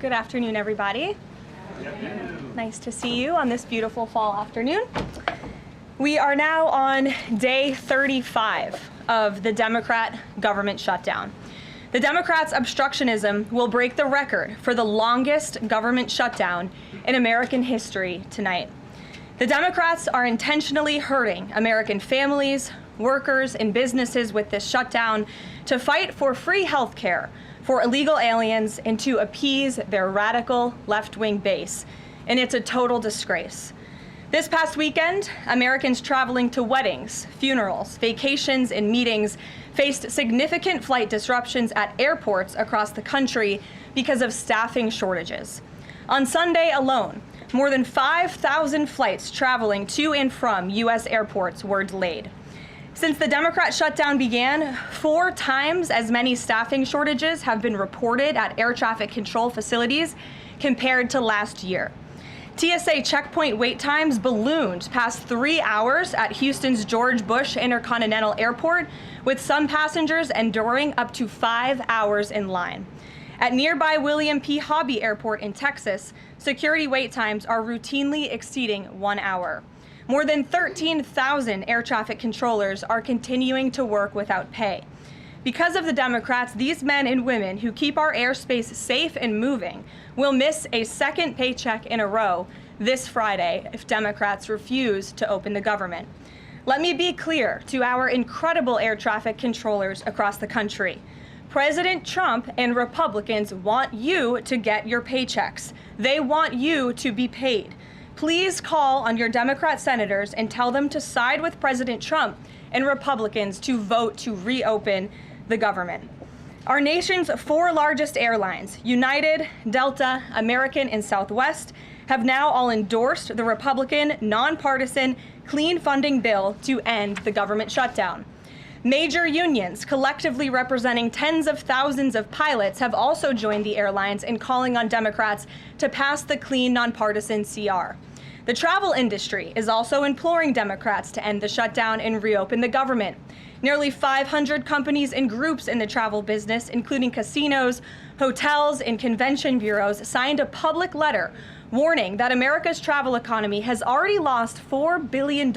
Good afternoon, everybody. Nice to see you on this beautiful fall afternoon. We are now on day 35 of the Democrat government shutdown. The Democrats' obstructionism will break the record for the longest government shutdown in American history tonight. The Democrats are intentionally hurting American families, workers, and businesses with this shutdown to fight for free health care for illegal aliens and to appease their radical left-wing base. And it's a total disgrace. This past weekend, Americans traveling to weddings, funerals, vacations, and meetings faced significant flight disruptions at airports across the country because of staffing shortages. On Sunday alone, more than 5,000 flights traveling to and from U.S. airports were delayed. Since the Democrat shutdown began, 4 times as many staffing shortages have been reported at air traffic control facilities compared to last year. TSA checkpoint wait times ballooned past 3 hours at Houston's George Bush Intercontinental Airport, with some passengers enduring up to 5 hours in line. At nearby William P. Hobby Airport in Texas, security wait times are routinely exceeding 1 hour. More than 13,000 air traffic controllers are continuing to work without pay. Because of the Democrats, these men and women who keep our airspace safe and moving will miss a second paycheck in a row this Friday if Democrats refuse to open the government. Let me be clear to our incredible air traffic controllers across the country. President Trump and Republicans want you to get your paychecks. They want you to be paid. Please call on your Democrat senators and tell them to side with President Trump and Republicans to vote to reopen the government. Our nation's 4 largest airlines, United, Delta, American, and Southwest, have now all endorsed the Republican, nonpartisan, clean funding bill to end the government shutdown. Major unions, collectively representing tens of thousands of pilots, have also joined the airlines in calling on Democrats to pass the clean, nonpartisan CR. The travel industry is also imploring Democrats to end the shutdown and reopen the government. Nearly 500 companies and groups in the travel business, including casinos, hotels, and convention bureaus, signed a public letter warning that America's travel economy has already lost $4 billion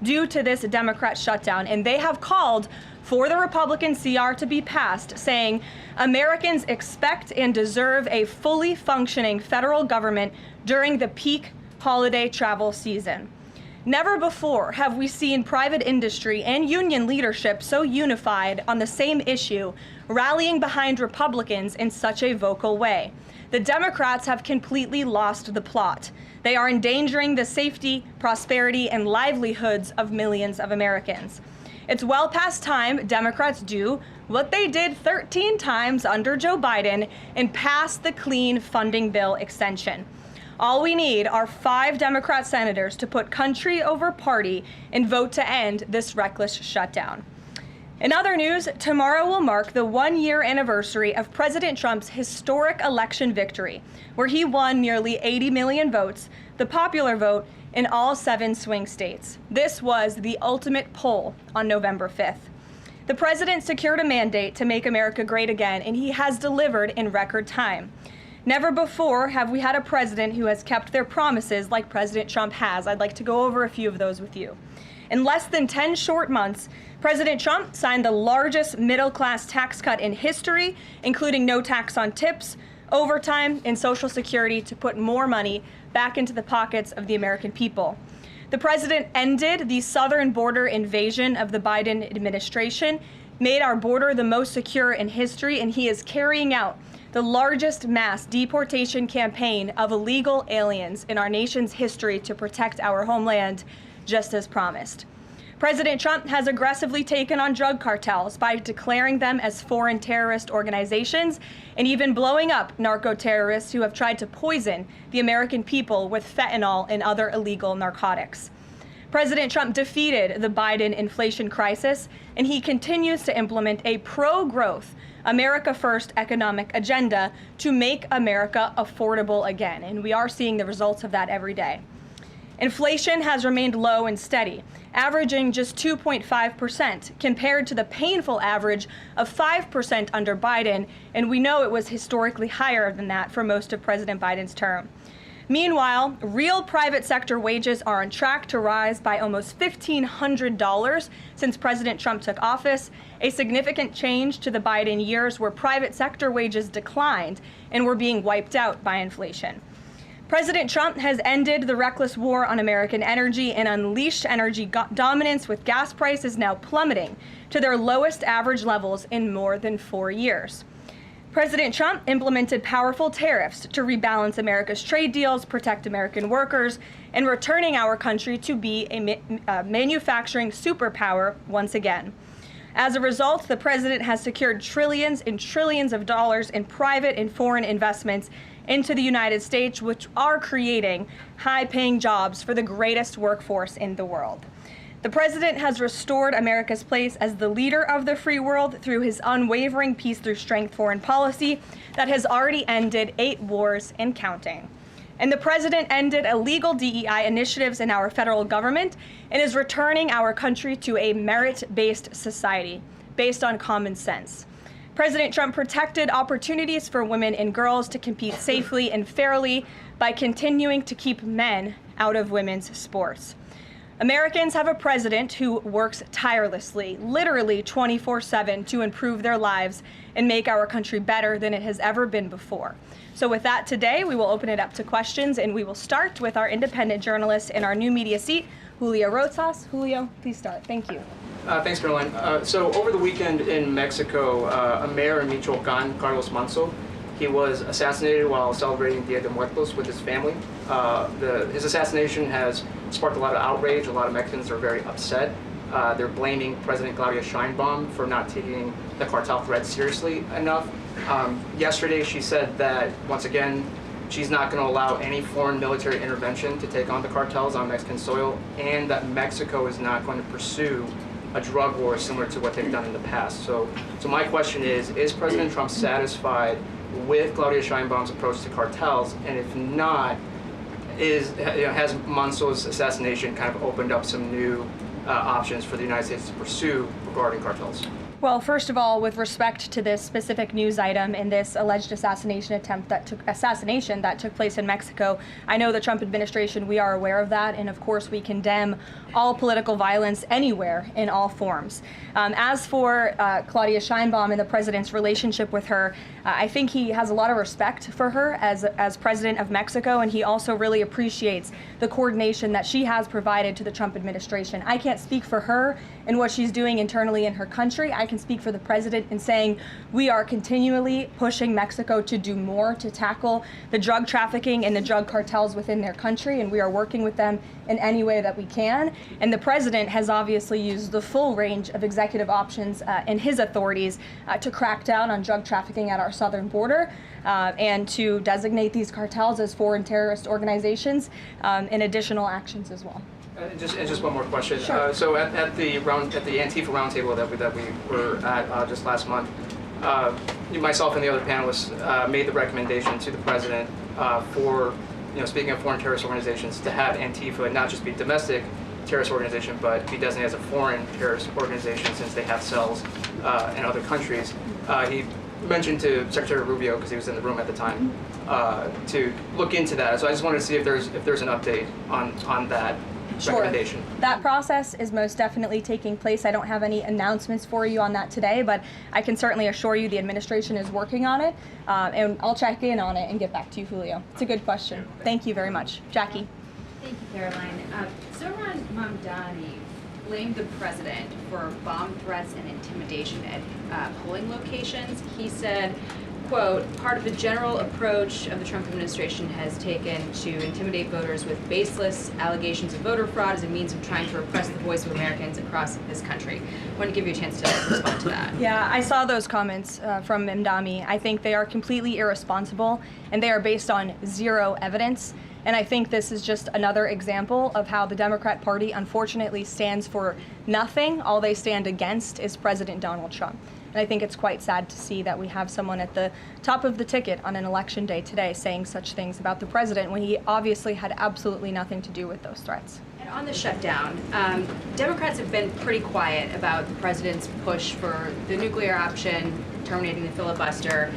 due to this Democrat shutdown, and they have called for the Republican CR to be passed, saying Americans expect and deserve a fully functioning federal government during the peak holiday travel season. Never before have we seen private industry and union leadership so unified on the same issue, rallying behind Republicans in such a vocal way. The Democrats have completely lost the plot. They are endangering the safety, prosperity, and livelihoods of millions of Americans. It's well past time Democrats do what they did 13 times under Joe Biden and pass the clean funding bill extension. All we need are 5 Democrat senators to put country over party and vote to end this reckless shutdown. In other news, tomorrow will mark the 1-year anniversary of President Trump's historic election victory, where he won nearly 80 million votes, the popular vote, in all 7 swing states. This was the ultimate poll on November 5th. The president secured a mandate to make America great again, and he has delivered in record time. Never before have we had a president who has kept their promises like President Trump has. I'd like to go over a few of those with you. In less than 10 short months, President Trump signed the largest middle-class tax cut in history, including no tax on tips, overtime, and Social Security to put more money back into the pockets of the American people. The president ended the southern border invasion of the Biden administration, made our border the most secure in history, and he is carrying out the largest mass deportation campaign of illegal aliens in our nation's history to protect our homeland, just as promised. President Trump has aggressively taken on drug cartels by declaring them as foreign terrorist organizations and even blowing up narco-terrorists who have tried to poison the American people with fentanyl and other illegal narcotics. President Trump defeated the Biden inflation crisis, and he continues to implement a pro-growth, America First economic agenda to make America affordable again, and we are seeing the results of that every day. Inflation has remained low and steady, averaging just 2.5% compared to the painful average of 5% under Biden, and we know it was historically higher than that for most of President Biden's term. Meanwhile, real private sector wages are on track to rise by almost $1,500 since President Trump took office, a significant change to the Biden years where private sector wages declined and were being wiped out by inflation. President Trump has ended the reckless war on American energy and unleashed energy dominance, with gas prices now plummeting to their lowest average levels in more than 4 years. President Trump implemented powerful tariffs to rebalance America's trade deals, protect American workers, and returning our country to be a manufacturing superpower once again. As a result, the president has secured trillions and trillions of dollars in private and foreign investments into the United States, which are creating high-paying jobs for the greatest workforce in the world. The president has restored America's place as the leader of the free world through his unwavering peace through strength foreign policy that has already ended 8 wars and counting. And the president ended illegal DEI initiatives in our federal government and is returning our country to a merit-based society based on common sense. President Trump protected opportunities for women and girls to compete safely and fairly by continuing to keep men out of women's sports. Americans have a president who works tirelessly, literally 24/7, to improve their lives and make our country better than it has ever been before. So with that, today we will open it up to questions, and we will start with our independent journalist in our new media seat, Julio Rosas. Julio, please start. Thank you. Thanks, Caroline. So over the weekend in Mexico, a mayor in Michoacan, Carlos Manzo, he was assassinated while celebrating Dia de Muertos with his family. His assassination has sparked a lot of outrage. A lot of Mexicans are very upset. They're blaming President Claudia Sheinbaum for not taking the cartel threat seriously enough. Yesterday, she said that, once again, she's not going to allow any foreign military intervention to take on the cartels on Mexican soil, and that Mexico is not going to pursue a drug war similar to what they've done in the past. So my question is President Trump satisfied with Claudia Sheinbaum's approach to cartels? And if not, has Manzo's assassination kind of opened up some new options for the United States to pursue regarding cartels? Well, first of all, with respect to this specific news item and this alleged assassination that took place in Mexico, I know the Trump administration, we are aware of that, and of course we condemn all political violence anywhere in all forms. As for Claudia Sheinbaum and the president's relationship with her, I think he has a lot of respect for her as president of Mexico, and he also really appreciates the coordination that she has provided to the Trump administration. I can't speak for her and what she's doing internally in her country. I can speak for the president in saying we are continually pushing Mexico to do more to tackle the drug trafficking and the drug cartels within their country, and we are working with them in any way that we can. And the president has obviously used the full range of executive options in his authorities to crack down on drug trafficking at our southern border and to designate these cartels as foreign terrorist organizations and additional actions as well. Just one more question. Sure. So at the Antifa roundtable that we were at just last month, myself and the other panelists made the recommendation to the president for, speaking of foreign terrorist organizations, to have Antifa not just be domestic terrorist organization, but be designated as a foreign terrorist organization since they have cells in other countries. He mentioned to Secretary Rubio, because he was in the room at the time, to look into that. So I just wanted to see if there's an update on that. Sure. That process is most definitely taking place. I don't have any announcements for you on that today, but I can certainly assure you the administration is working on it, and I'll check in on it and get back to you, Julio. It's a good question. Thank you very much. Jackie. Thank you, Caroline. Zohran Mamdani blamed the president for bomb threats and intimidation at polling locations. He said, quote, part of the general approach of the Trump administration has taken to intimidate voters with baseless allegations of voter fraud as a means of trying to repress the voice of Americans across this country. I want to give you a chance to respond to that. Yeah, I saw those comments from Mamdani. I think they are completely irresponsible, and they are based on zero evidence. And I think this is just another example of how the Democrat Party unfortunately stands for nothing. All they stand against is President Donald Trump. And I think it's quite sad to see that we have someone at the top of the ticket on an election day today saying such things about the president when he obviously had absolutely nothing to do with those threats. And on the shutdown, Democrats have been pretty quiet about the president's push for the nuclear option, terminating the filibuster.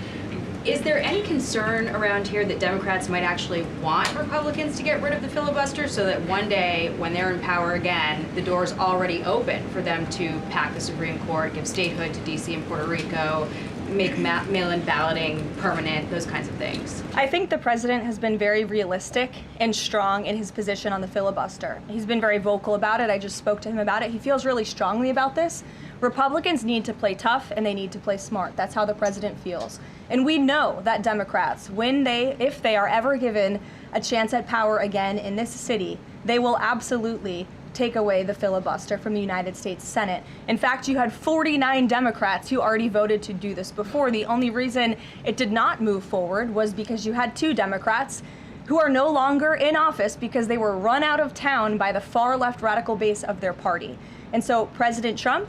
Is there any concern around here that Democrats might actually want Republicans to get rid of the filibuster so that one day, when they're in power again, the door's already open for them to pack the Supreme Court, give statehood to D.C. and Puerto Rico, make mail-in balloting permanent, those kinds of things? I think the president has been very realistic and strong in his position on the filibuster. He's been very vocal about it. I just spoke to him about it. He feels really strongly about this. Republicans need to play tough and they need to play smart. That's how the president feels. And we know that Democrats, if they are ever given a chance at power again in this city, they will absolutely take away the filibuster from the United States Senate. In fact, you had 49 Democrats who already voted to do this before. The only reason it did not move forward was because you had 2 Democrats who are no longer in office because they were run out of town by the far left radical base of their party. And so President Trump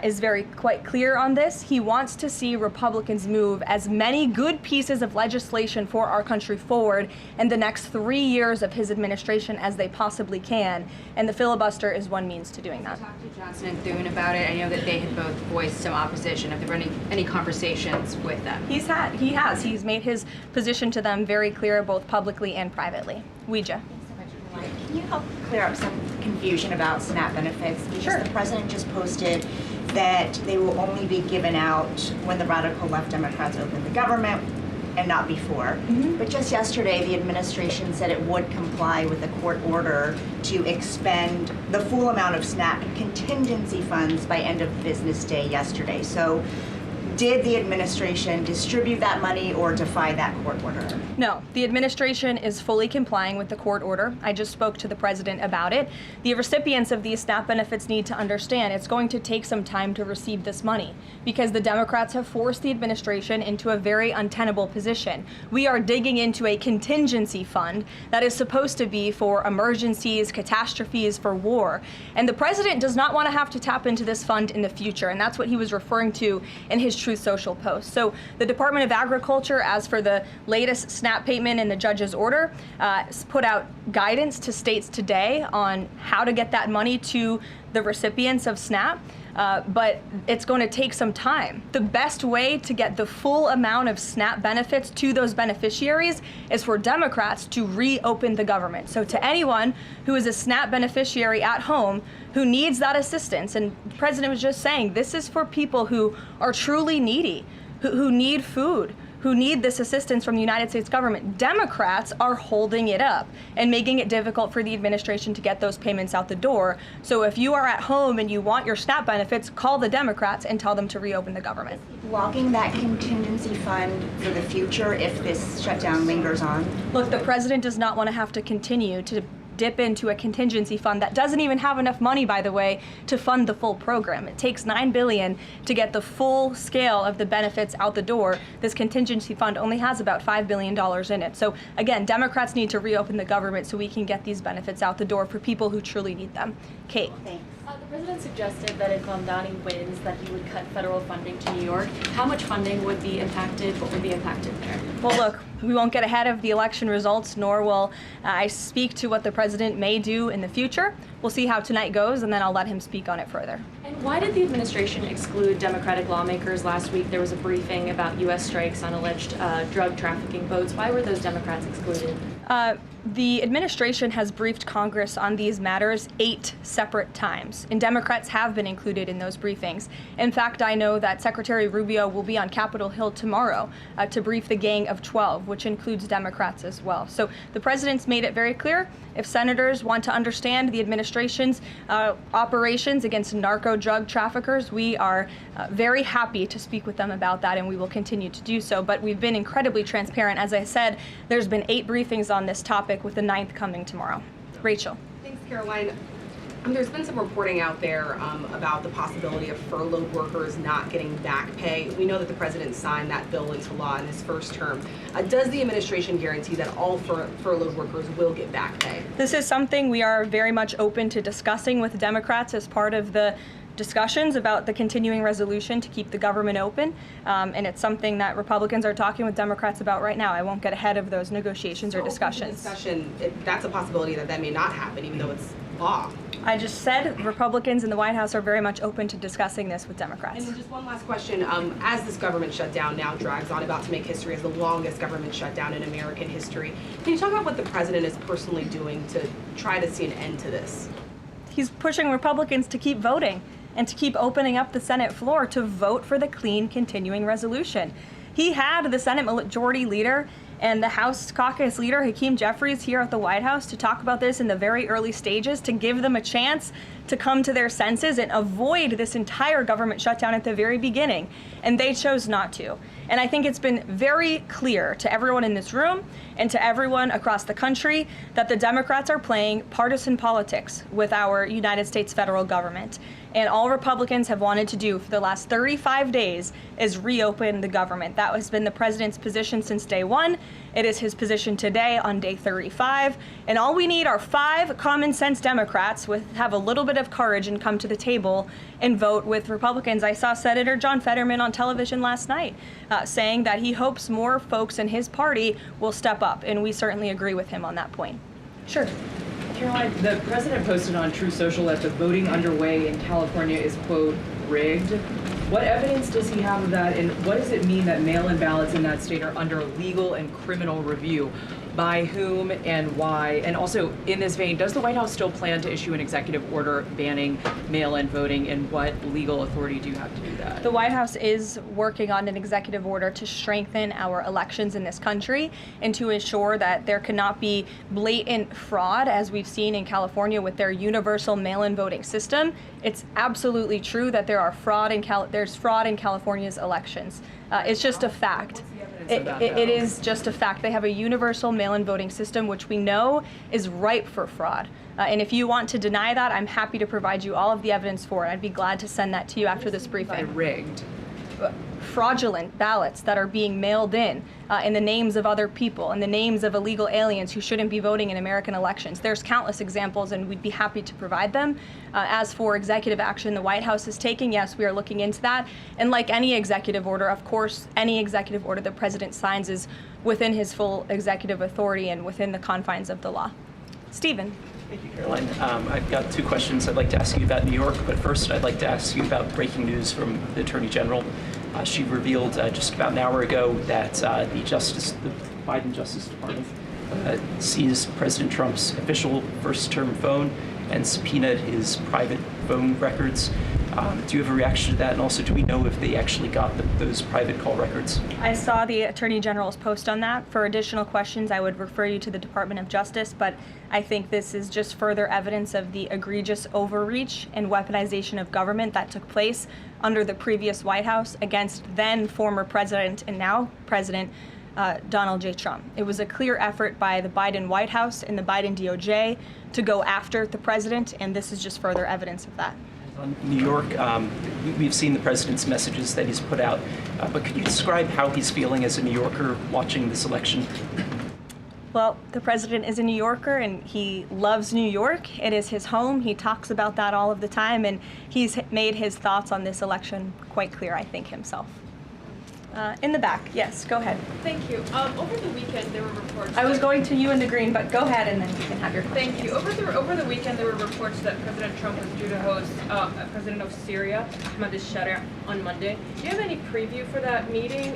is quite clear on this. He wants to see Republicans move as many good pieces of legislation for our country forward in the next 3 years of his administration as they possibly can. And the filibuster is one means to doing that. You talked to Johnson and Thune about it. I know that they had both voiced some opposition. Have there been any conversations with them? He has. He's made his position to them very clear, both publicly and privately. Ouija. Can you help clear up some confusion about SNAP benefits? Because Sure. The president just posted that they will only be given out when the radical left Democrats open the government and not before. But just yesterday, the administration said it would comply with a court order to expend the full amount of SNAP contingency funds by end of business day yesterday. So did the administration distribute that money or defy that court order? No, the administration is fully complying with the court order. I just spoke to the president about it. The recipients of these SNAP benefits need to understand it's going to take some time to receive this money because the Democrats have forced the administration into a very untenable position. We are digging into a contingency fund that is supposed to be for emergencies, catastrophes, for war. And the president does not want to have to tap into this fund in the future, and that's what he was referring to in his Truth Social post. So the Department of Agriculture, as for the latest SNAP payment in the judge's order, put out guidance to states today on how to get that money to the recipients of SNAP. But it's going to take some time. The best way to get the full amount of SNAP benefits to those beneficiaries is for Democrats to reopen the government. So to anyone who is a SNAP beneficiary at home who needs that assistance, and the president was just saying, this is for people who are truly needy, who need food, who need this assistance from the United States government. Democrats are holding it up and making it difficult for the administration to get those payments out the door. So if you are at home and you want your SNAP benefits, call the Democrats and tell them to reopen the government. Blocking that contingency fund for the future if this shutdown lingers on? Look, the president does not want to have to continue to dip into a contingency fund that doesn't even have enough money, by the way, to fund the full program. It takes $9 billion to get the full scale of the benefits out the door. This contingency fund only has about $5 billion in it. So again, Democrats need to reopen the government so we can get these benefits out the door for people who truly need them. Kate. Thanks. The president suggested that if Mamdani wins, that he would cut federal funding to New York. How much funding would be impacted? What would be impacted there? Well, look, we won't get ahead of the election results, nor will I speak to what the president may do in the future. We'll see how tonight goes, and then I'll let him speak on it further. And why did the administration exclude Democratic lawmakers last week? There was a briefing about U.S. strikes on alleged drug trafficking boats. Why were those Democrats excluded? The administration has briefed Congress on these matters 8 separate times, and Democrats have been included in those briefings. In fact, I know that Secretary Rubio will be on Capitol Hill tomorrow to brief the Gang of 12, which includes Democrats as well. So the president's made it very clear, if senators want to understand the administration's operations against narco drug traffickers, we are very happy to speak with them about that, and we will continue to do so. But we've been incredibly transparent. As I said, there's been 8 briefings on this topic, with the 9th coming tomorrow. Rachel. Thanks, Caroline. There's been some reporting out there about the possibility of furloughed workers not getting back pay. We know that the president signed that bill into law in his first term. Does the administration guarantee that all furloughed workers will get back pay? This is something we are very much open to discussing with Democrats as part of the discussions about the continuing resolution to keep the government open, and it's something that Republicans are talking with Democrats about right now. I won't get ahead of those negotiations or discussions. That's a possibility that may not happen, even though it's law. I just said Republicans in the White House are very much open to discussing this with Democrats. And then just one last question. As this government shutdown now drags on, about to make history as the longest government shutdown in American history, can you talk about what the president is personally doing to try to see an end to this? He's pushing Republicans to keep voting and to keep opening up the Senate floor to vote for the clean continuing resolution. He had the Senate Majority Leader and the House Caucus Leader, Hakeem Jeffries, here at the White House to talk about this in the very early stages, to give them a chance to come to their senses and avoid this entire government shutdown at the very beginning. And they chose not to. And I think it's been very clear to everyone in this room and to everyone across the country that the Democrats are playing partisan politics with our United States federal government. And all Republicans have wanted to do for the last 35 days is reopen the government. That has been the president's position since day one. It is his position today on day 35. And all we need are 5 common sense Democrats with have a little bit of courage and come to the table and vote with Republicans. I saw Senator John Fetterman on television last night saying that he hopes more folks in his party will step up. And we certainly agree with him on that point. Sure. Karoline, the president posted on True Social that the voting underway in California is, quote, rigged. What evidence does he have of that, and what does it mean that mail-in ballots in that state are under legal and criminal review? By whom and why? And also, in this vein, does the White House still plan to issue an executive order banning mail-in voting, and what legal authority do you have to do that? The White House is working on an executive order to strengthen our elections in this country and to ensure that there cannot be blatant fraud, as we've seen in California with their universal mail-in voting system. It's absolutely true that there's fraud in California's elections. It's just a fact. It is just a fact. They have a universal mail-in voting system, which we know is ripe for fraud. And if you want to deny that, I'm happy to provide you all of the evidence for it. I'd be glad to send that to you after this briefing. Rigged. Fraudulent ballots that are being mailed in the names of other people, in the names of illegal aliens who shouldn't be voting in American elections. There's countless examples, and we'd be happy to provide them. As for executive action the White House is taking, yes, we are looking into that. And like any executive order, of course, any executive order the president signs is within his full executive authority and within the confines of the law. Stephen. Thank you, Caroline. I've got 2 questions I'd like to ask you about New York, but first I'd like to ask you about breaking news from the Attorney General. She revealed just about an hour ago that the Biden Justice Department seized President Trump's official first-term phone and subpoenaed his private phone records. Do you have a reaction to that? And also, do we know if they actually got those private call records? I saw the Attorney General's post on that. For additional questions, I would refer you to the Department of Justice, but I think this is just further evidence of the egregious overreach and weaponization of government that took place under the previous White House against then former President and now President Donald J. Trump. It was a clear effort by the Biden White House and the Biden DOJ to go after the president, and this is just further evidence of that. On New York, we've seen the president's messages that he's put out, but could you describe how he's feeling as a New Yorker watching this election? Well, the president is a New Yorker and he loves New York. It is his home. He talks about that all of the time, and he's made his thoughts on this election quite clear, I think, himself. In the back, yes, go ahead. Thank you. Over the weekend, there were reports. I was going to you in the green, but go ahead and then you can have your question. Thank you. Over the weekend, there were reports that President Trump was due to host President of Syria, Ahmad al-Shara, on Monday. Do you have any preview for that meeting?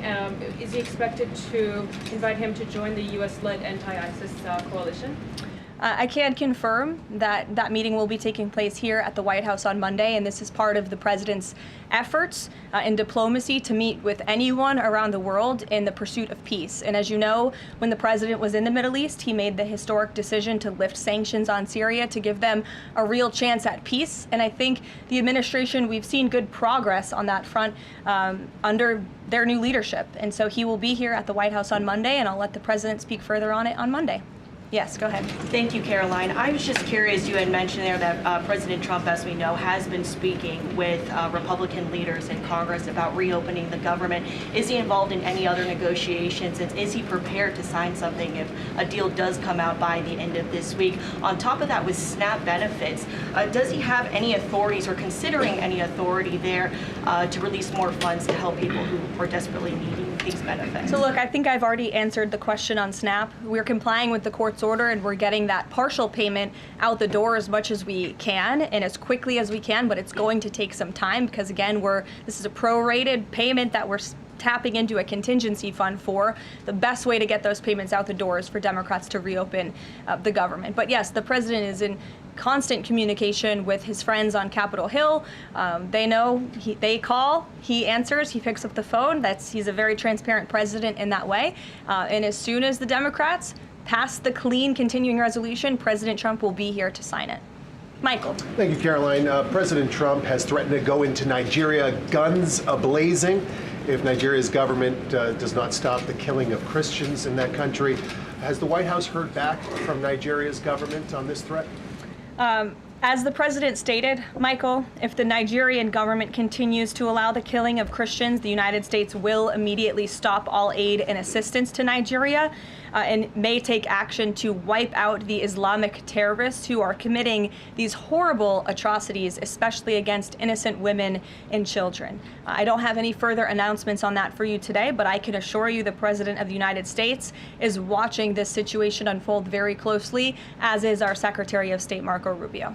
Is he expected to invite him to join the U.S.-led anti-ISIS coalition? I can confirm that that meeting will be taking place here at the White House on Monday, and this is part of the president's efforts in diplomacy to meet with anyone around the world in the pursuit of peace. And as you know, when the president was in the Middle East, he made the historic decision to lift sanctions on Syria to give them a real chance at peace. And I think the administration, we've seen good progress on that front under their new leadership. And so he will be here at the White House on Monday, and I'll let the president speak further on it on Monday. Yes, go ahead. Thank you, Caroline. I was just curious, you had mentioned there that President Trump, as we know, has been speaking with Republican leaders in Congress about reopening the government. Is he involved in any other negotiations? And is he prepared to sign something if a deal does come out by the end of this week? On top of that, with SNAP benefits, does he have any authorities or considering any authority there to release more funds to help people who are desperately needing these benefits? So look, I think I've already answered the question on SNAP. We're complying with the court's order and we're getting that partial payment out the door as much as we can and as quickly as we can, but it's going to take some time because again, this is a prorated payment that we're tapping into a contingency fund for. The best way to get those payments out the door is for Democrats to reopen the government. But yes, the president is in constant communication with his friends on Capitol Hill. They know, they call, he answers, he picks up the phone. He's a very transparent president in that way. And as soon as the Democrats pass the clean continuing resolution, President Trump will be here to sign it. Michael. Thank you, Caroline. President Trump has threatened to go into Nigeria guns a-blazing if Nigeria's government does not stop the killing of Christians in that country. Has the White House heard back from Nigeria's government on this threat? As the president stated, Michael, if the Nigerian government continues to allow the killing of Christians, the United States will immediately stop all aid and assistance to Nigeria and may take action to wipe out the Islamic terrorists who are committing these horrible atrocities, especially against innocent women and children. I don't have any further announcements on that for you today, but I can assure you the President of the United States is watching this situation unfold very closely, as is our Secretary of State, Marco Rubio.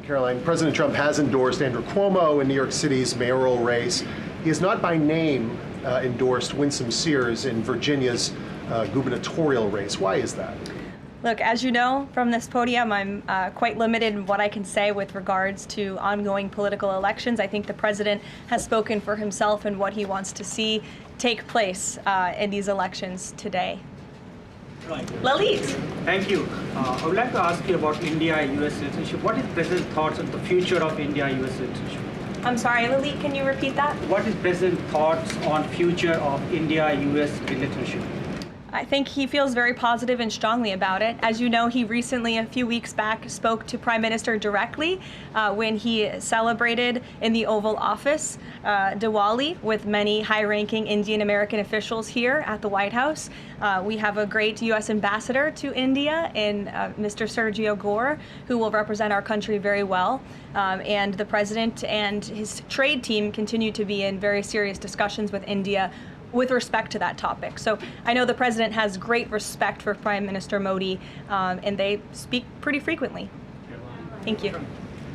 Caroline, President Trump has endorsed Andrew Cuomo in New York City's mayoral race. He has not by name endorsed Winsome Sears in Virginia's gubernatorial race. Why is that? Look, as you know from this podium, I'm quite limited in what I can say with regards to ongoing political elections. I think the president has spoken for himself and what he wants to see take place in these elections today. Lalit. Thank you. I would like to ask you about India-US relationship. What is President's thoughts on the future of India-US relationship? I'm sorry, Lalit, can you repeat that? What is President's thoughts on future of India-US relationship? I think he feels very positive and strongly about it. As you know, he recently, a few weeks back, spoke to Prime Minister directly when he celebrated in the Oval Office Diwali with many high-ranking Indian American officials here at the White House. We have a great U.S. ambassador to India in Mr. Sergio Gore, who will represent our country very well. And the president and his trade team continue to be in very serious discussions with India with respect to that topic. So I know the president has great respect for Prime Minister Modi, and they speak pretty frequently. Thank you.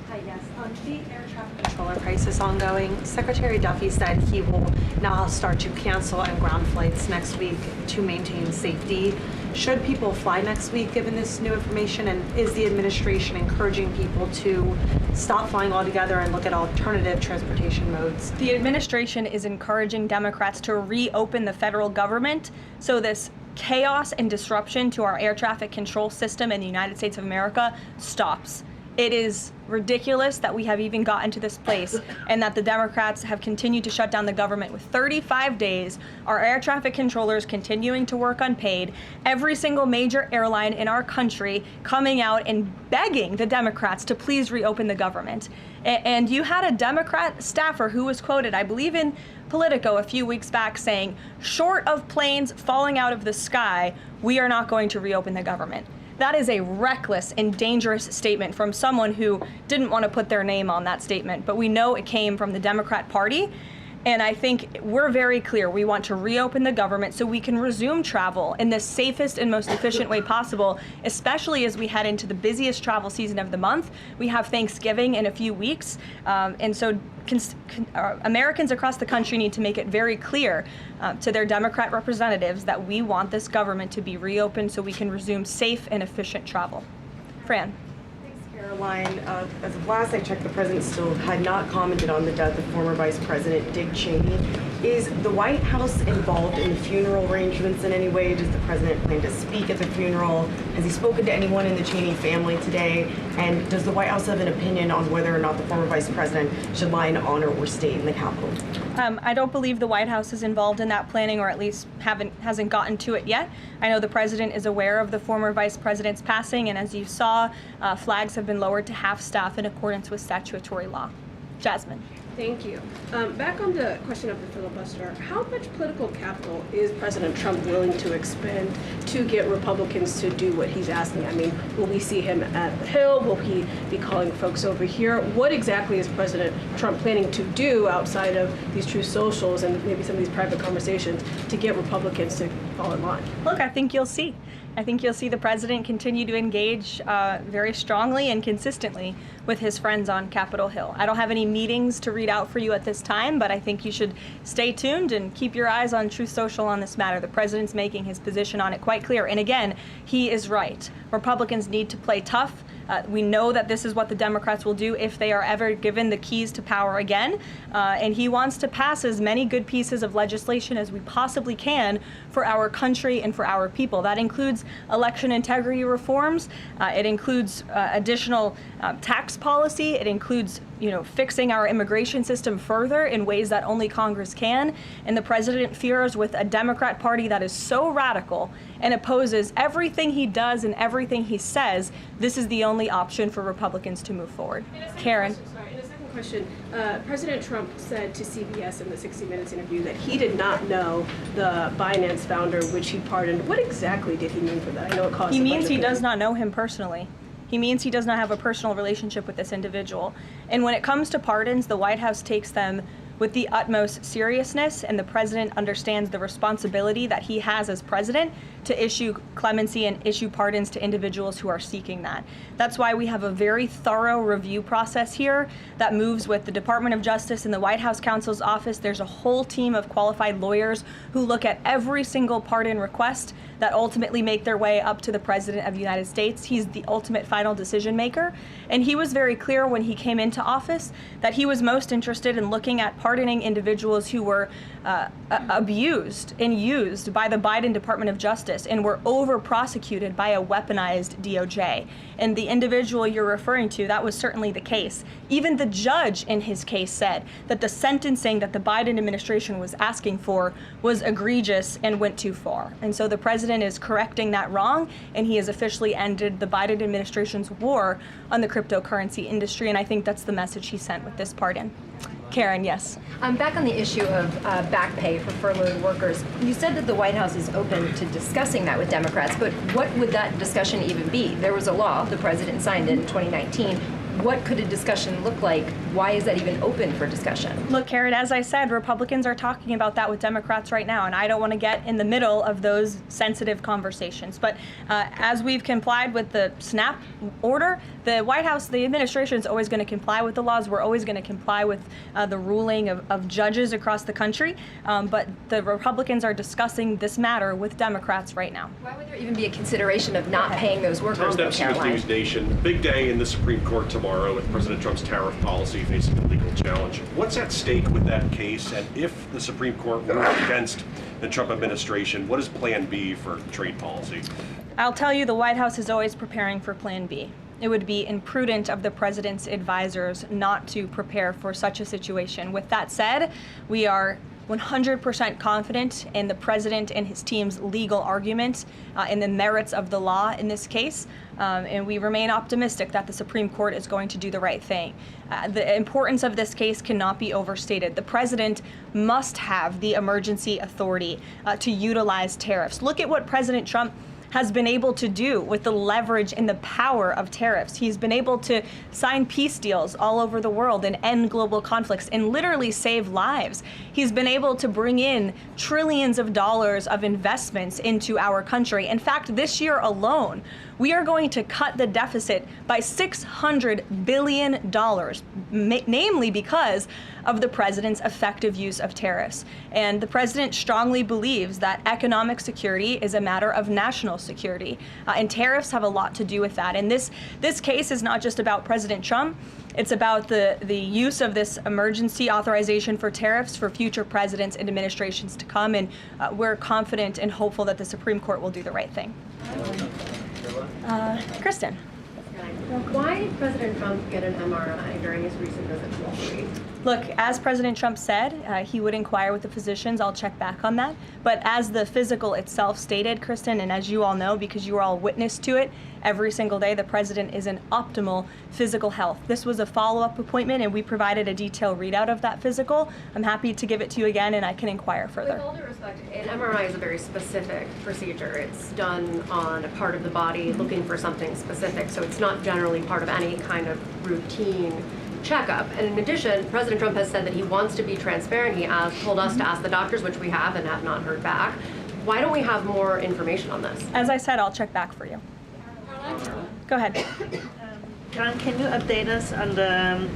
Hi, yes. The air traffic controller crisis ongoing. Secretary Duffy said he will now start to cancel and ground flights next week to maintain safety. Should people fly next week given this new information? And is the administration encouraging people to stop flying altogether and look at alternative transportation modes? The administration is encouraging Democrats to reopen the federal government so this chaos and disruption to our air traffic control system in the United States of America stops. It is ridiculous that we have even gotten to this place and that the Democrats have continued to shut down the government with 35 days, our air traffic controllers continuing to work unpaid, every single major airline in our country coming out and begging the Democrats to please reopen the government. And you had a Democrat staffer who was quoted, I believe in Politico a few weeks back, saying, short of planes falling out of the sky, we are not going to reopen the government. That is a reckless and dangerous statement from someone who didn't want to put their name on that statement, but we know it came from the Democrat Party. And I think we're very clear. We want to reopen the government so we can resume travel in the safest and most efficient way possible, especially as we head into the busiest travel season of the month. We have Thanksgiving in a few weeks. And so Americans across the country need to make it very clear to their Democrat representatives that we want this government to be reopened so we can resume safe and efficient travel. Fran. Caroline, as of last I checked, the president still had not commented on the death of former Vice President Dick Cheney. Is the White House involved in the funeral arrangements in any way? Does the president plan to speak at the funeral? Has he spoken to anyone in the Cheney family today? And does the White House have an opinion on whether or not the former vice president should lie in honor or state in the Capitol? I don't believe the White House is involved in that planning, or at least hasn't gotten to it yet. I know the president is aware of the former vice president's passing, and as you saw, flags have been lowered to half staff in accordance with statutory law. Jasmine. Thank you. Back on the question of the filibuster, how much political capital is President Trump willing to expend to get Republicans to do what he's asking? I mean, will we see him at the Hill? Will he be calling folks over here? What exactly is President Trump planning to do outside of these true socials and maybe some of these private conversations to get Republicans to fall in line? Look, I think you'll see. I think you'll see the president continue to engage very strongly and consistently with his friends on Capitol Hill. I don't have any meetings to read out for you at this time, but I think you should stay tuned and keep your eyes on Truth Social on this matter. The president's making his position on it quite clear. And again, he is right. Republicans need to play tough. We know that this is what the Democrats will do if they are ever given the keys to power again. And he wants to pass as many good pieces of legislation as we possibly can for our country and for our people. That includes election integrity reforms. It includes additional tax policy. It includes, fixing our immigration system further in ways that only Congress can. And the president fears with a Democrat Party that is so radical and opposes everything he does and everything he says, this is the only option for Republicans to move forward. Karen. In a second question, President Trump said to CBS in the 60 Minutes interview that he did not know the Binance founder, which he pardoned. What exactly did he mean for that? I know it caused. He means he does not know him personally. He means he does not have a personal relationship with this individual. And when it comes to pardons, the White House takes them with the utmost seriousness, and the president understands the responsibility that he has as president to issue clemency and issue pardons to individuals who are seeking that. That's why we have a very thorough review process here that moves with the Department of Justice and the White House counsel's office. There's a whole team of qualified lawyers who look at every single pardon request that ultimately make their way up to the President of the United States. He's the ultimate final decision maker. And he was very clear when he came into office that he was most interested in looking at pardoning individuals who were abused and used by the Biden Department of Justice and were over-prosecuted by a weaponized DOJ. And the individual you're referring to, that was certainly the case. Even the judge in his case said that the sentencing that the Biden administration was asking for was egregious and went too far. And so the president is correcting that wrong, and he has officially ended the Biden administration's war on the cryptocurrency industry, and I think that's the message he sent with this pardon. Karen, yes. Back on the issue of back pay for furloughed workers, you said that the White House is open to discussing that with Democrats, but what would that discussion even be? There was a law, the president signed it in 2019. What could a discussion look like? Why is that even open for discussion? Look, Karen, as I said, Republicans are talking about that with Democrats right now, and I don't want to get in the middle of those sensitive conversations. But as we've complied with the SNAP order, the White House, the administration is always going to comply with the laws. We're always going to comply with the ruling of judges across the country. But the Republicans are discussing this matter with Democrats right now. Why would there even be a consideration of not paying those workers? Tom Dempsey with News Nation. Big day in the Supreme Court tomorrow with President Trump's tariff policy facing a legal challenge. What's at stake with that case? And if the Supreme Court rules against the Trump administration, what is Plan B for trade policy? I'll tell you, the White House is always preparing for Plan B. It would be imprudent of the president's advisors not to prepare for such a situation. With that said, we are 100% confident in the president and his team's legal argument in the merits of the law in this case, and we remain optimistic that the Supreme Court is going to do the right thing. The importance of this case cannot be overstated. The president must have the emergency authority to utilize tariffs. Look at what President Trump has been able to do with the leverage and the power of tariffs. He's been able to sign peace deals all over the world and end global conflicts and literally save lives. He's been able to bring in trillions of dollars of investments into our country. In fact, this year alone, we are going to cut the deficit by $600 billion, namely because of the president's effective use of tariffs. And the president strongly believes that economic security is a matter of national security, and tariffs have a lot to do with that. And this case is not just about President Trump. It's about the use of this emergency authorization for tariffs for future presidents and administrations to come, and we're confident and hopeful that the Supreme Court will do the right thing. Kristen. Why did President Trump get an MRI during his recent visit to Wall Street? Look, as President Trump said, he would inquire with the physicians. I'll check back on that. But as the physical itself stated, Kristen, and as you all know, because you were all witness to it, every single day the president is in optimal physical health. This was a follow-up appointment, and we provided a detailed readout of that physical. I'm happy to give it to you again, and I can inquire further. With all due respect, an MRI is a very specific procedure. It's done on a part of the body looking for something specific, so it's not generally part of any kind of routine checkup. And in addition, President Trump has said that he wants to be transparent. He told us to ask the doctors, which we have and have not heard back. Why don't we have more information on this? As I said, I'll check back for you. Go ahead. Caroline, can you update us on the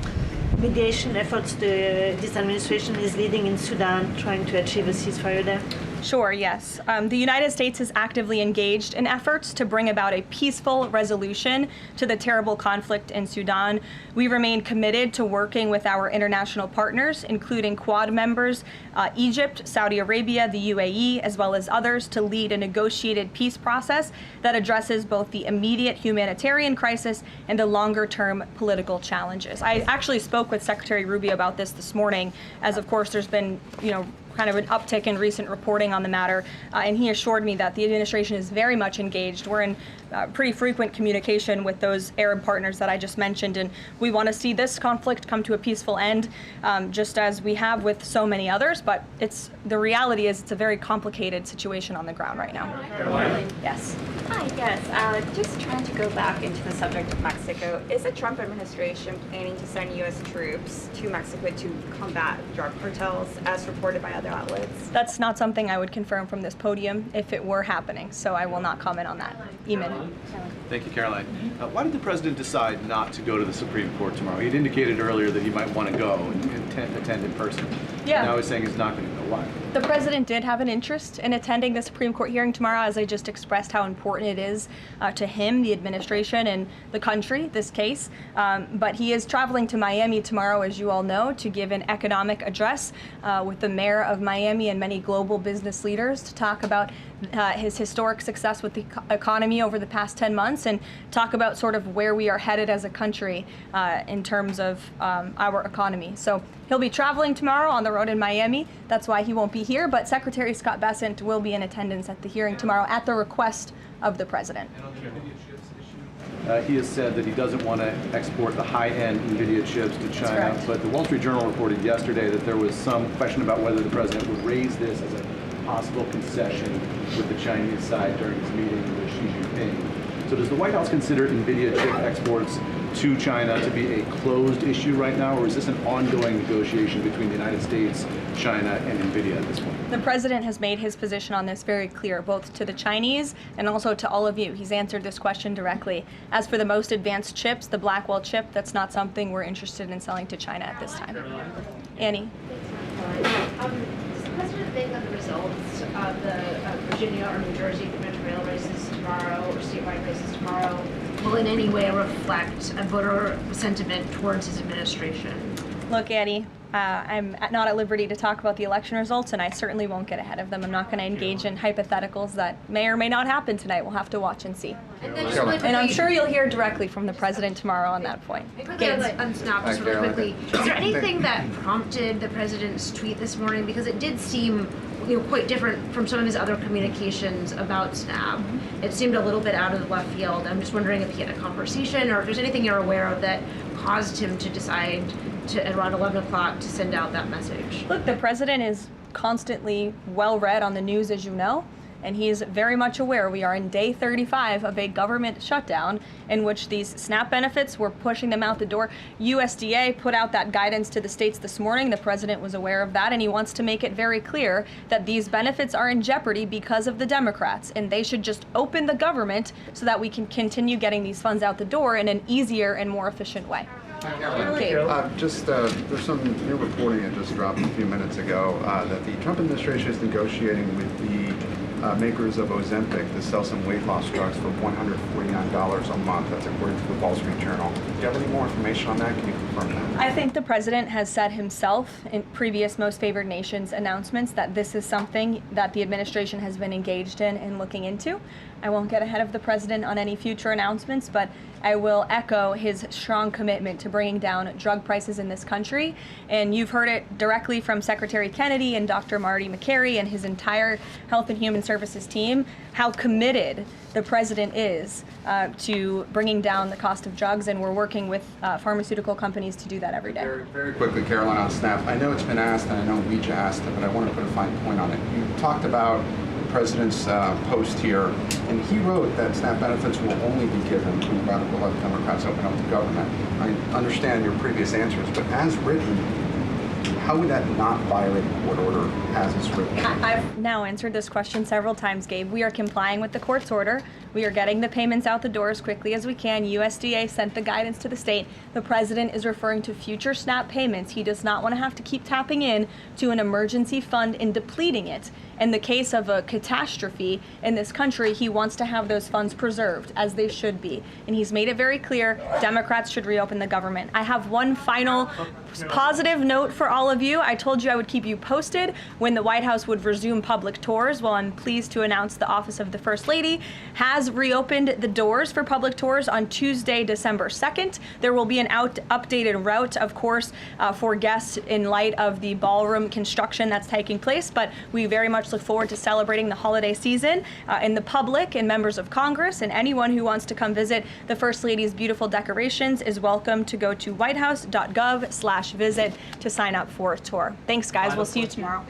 mediation efforts this administration is leading in Sudan, trying to achieve a ceasefire there? Sure, yes. The United States is actively engaged in efforts to bring about a peaceful resolution to the terrible conflict in Sudan. We remain committed to working with our international partners, including Quad members, Egypt, Saudi Arabia, the UAE, as well as others, to lead a negotiated peace process that addresses both the immediate humanitarian crisis and the longer-term political challenges. I actually spoke with Secretary Rubio about this morning, as of course there's been, kind of an uptick in recent reporting on the matter, and he assured me that the administration is very much engaged. We're in pretty frequent communication with those Arab partners that I just mentioned, and we want to see this conflict come to a peaceful end, just as we have with so many others, but the reality is it's a very complicated situation on the ground right now. Caroline? Yes. Hi, yes. Just trying to go back into the subject of Mexico. Is the Trump administration planning to send U.S. troops to Mexico to combat drug cartels, as reported by other outlets? That's not something I would confirm from this podium if it were happening, so I will not comment on that. Eamon. Thank you, Caroline. Why did the president decide not to go to the Supreme Court tomorrow? He'd indicated earlier that he might want to go and attend in person. Yeah. Now he's saying he's not going to go. Why? The president did have an interest in attending the Supreme Court hearing tomorrow, as I just expressed how important it is to him, the administration, and the country, this case. But he is traveling to Miami tomorrow, as you all know, to give an economic address with the mayor of Miami and many global business leaders to talk about his historic success with the economy over the past 10 months and talk about sort of where we are headed as a country in terms of our economy. So he'll be traveling tomorrow on the road in Miami. That's why he won't be here, but Secretary Scott Bessent will be in attendance at the hearing tomorrow at the request of the president. He has said that he doesn't want to export the high-end NVIDIA chips to China, but the Wall Street Journal reported yesterday that there was some question about whether the president would raise this as a possible concession with the Chinese side during his meeting with Xi Jinping. So does the White House consider NVIDIA chip exports to China to be a closed issue right now, or is this an ongoing negotiation between the United States, China, and NVIDIA at this point? The president has made his position on this very clear, both to the Chinese and also to all of you. He's answered this question directly. As for the most advanced chips, the Blackwell chip, that's not something we're interested in selling to China at this time. Annie? Does the president think that the results of the Virginia or New Jersey gubernatorial races tomorrow, or statewide races tomorrow, will in any way reflect a voter sentiment towards his administration? Look, Annie, I'm not at liberty to talk about the election results, and I certainly won't get ahead of them. I'm not going to engage in hypotheticals that may or may not happen tonight. We'll have to watch and see. And I'm sure you'll hear directly from the president tomorrow on that point. Quickly on Snap, just really quickly, is there anything that prompted the president's tweet this morning? Because it did seem quite different from some of his other communications about Snap. It seemed a little bit out of the left field. I'm just wondering if he had a conversation or if there's anything you're aware of that caused him to decide to, at around 11 o'clock, to send out that message. Look, the president is constantly well read on the news, as you know, and he is very much aware we are in day 35 of a government shutdown in which these SNAP benefits, we're pushing them out the door. USDA put out that guidance to the states this morning. The president was aware of that, and he wants to make it very clear that these benefits are in jeopardy because of the Democrats, and they should just open the government so that we can continue getting these funds out the door in an easier and more efficient way. There's some new reporting that just dropped a few minutes ago that the Trump administration is negotiating with the makers of Ozempic to sell some weight loss drugs for $149 a month. That's according to the Wall Street Journal. Do you have any more information on that? Can you confirm that? I think the president has said himself in previous Most Favored Nations announcements that this is something that the administration has been engaged in and looking into. I won't get ahead of the president on any future announcements, but I will echo his strong commitment to bringing down drug prices in this country. And you've heard it directly from Secretary Kennedy and Dr. Marty McCary and his entire Health and Human Services team, how committed the president is to bringing down the cost of drugs, and we're working with pharmaceutical companies to do that every day. Very quickly, Caroline, on SNAP. I know it's been asked, and I know we just asked it, but I want to put a fine point on it. You talked about the president's post here, and he wrote that SNAP benefits will only be given when radical left Democrats open up the government. I understand your previous answers, but as written, how would that not violate a court order as it's written? I've now answered this question several times, Gabe. We are complying with the court's order. We are getting the payments out the door as quickly as we can. USDA sent the guidance to the state. The president is referring to future SNAP payments. He does not want to have to keep tapping in to an emergency fund and depleting it. In the case of a catastrophe in this country, he wants to have those funds preserved, as they should be. And he's made it very clear Democrats should reopen the government. I have one final positive note for all of you. I told you I would keep you posted when the White House would resume public tours. Well, I'm pleased to announce the Office of the First Lady has reopened the doors for public tours on Tuesday, December 2nd. There will be an updated route, of course, for guests in light of the ballroom construction that's taking place, but we very much look forward to celebrating the holiday season. And the public and members of Congress and anyone who wants to come visit the First Lady's beautiful decorations is welcome to go to whitehouse.gov/visit to sign up for a tour. Thanks, guys. We'll see you tomorrow.